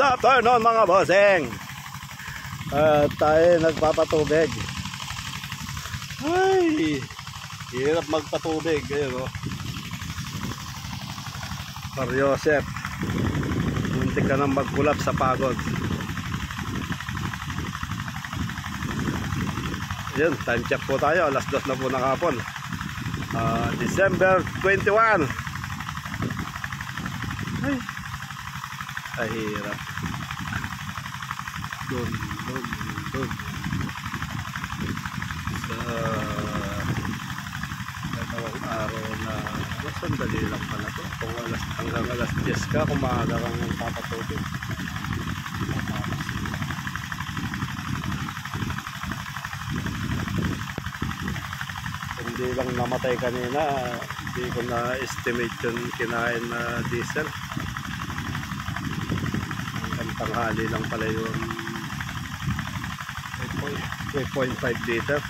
afternoon mga bossing. Tayo nagpapatubig. Ay, hirap magpatubig. Ayun o. Mariosep, muntik ka nang magkulap sa pagod. Ayun, time check po tayo. Alas 2 na po ng hapon. December 21. Ay, hirap. Dun. Sa dalawang araw na sandali lang pala to. Kung hanggang alas 10 ka, kung maaga kang papatubig. Hindi lang namatay kanina, hindi ko na-estimate yung kinain na diesel. Hanggang tanghali lang pala yung 3.5 liter.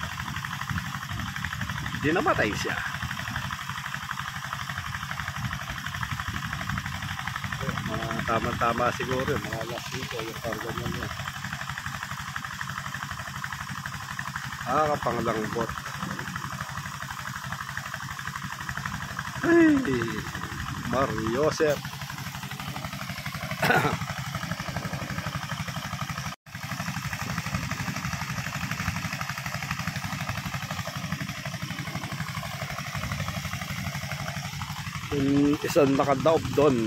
Hindi namatay siya. Tama-tama siguro mga alas 5 yung karga niya. Nakakapanglangbot. Ay, Mariosep. Yung isang nakadaob doon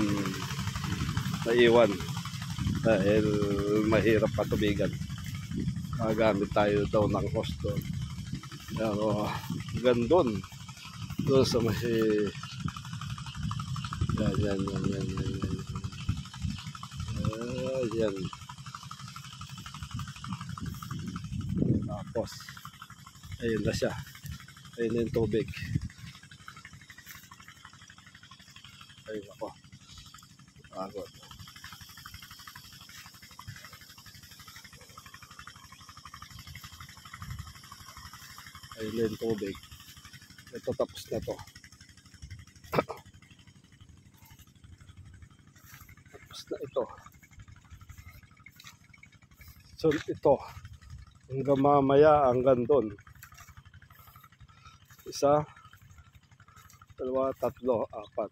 naiwan dahil mahirap patubigan. Magamit tayo daw ng kosto. Pero gandun doon sa may yan. Tapos ayun na siya. Ayun na yung tubig. Ayun ako. Pagod. Ayun na yung tubig. Ito tapos na to. Tapos na ito. So ito. Hanggang mamaya hanggang doon. Isa, dalawa, tatlo, apat.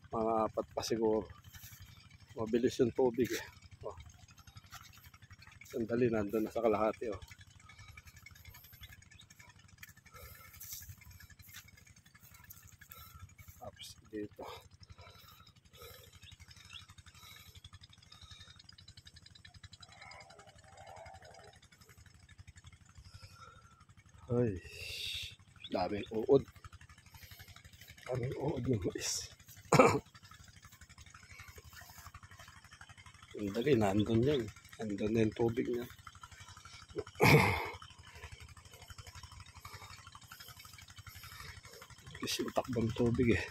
Mga apat pa siguro. Mabilis yung tubig eh. Oh. Sandali, nandun na sa kalahati oh. Tapos dito. Ay, daming uod. Daming uod yung mais. Sandali, nandun yan. Nandun na yung tubig niya. Kasi takbang tubig eh.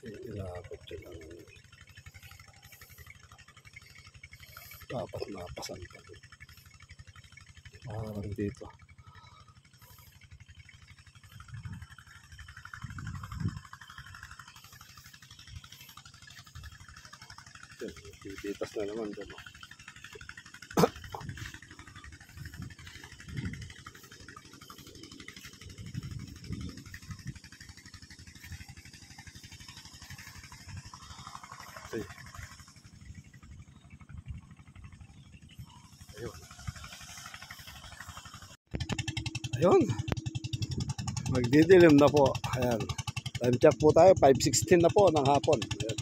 Inabot yun ang dapat napasan pa dun. Parang dito. Bibitas na naman dun. Ayun. Magdidilim na po. Ayan. Time check po tayo. 5:16 na po ng hapon. Ayan.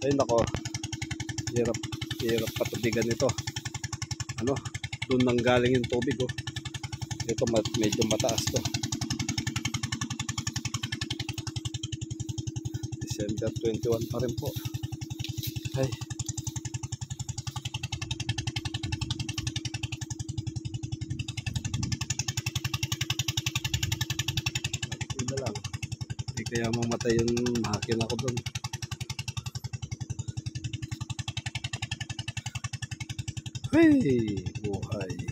Ayun ako. Hirap patubigan ito. Ano? Doon nang galing yung tubig oh. Ito medyo mataas to. December 21 pa rin po. Ay. Lang. Hindi kaya mamatay yung makina ko doon. Hey, buhay.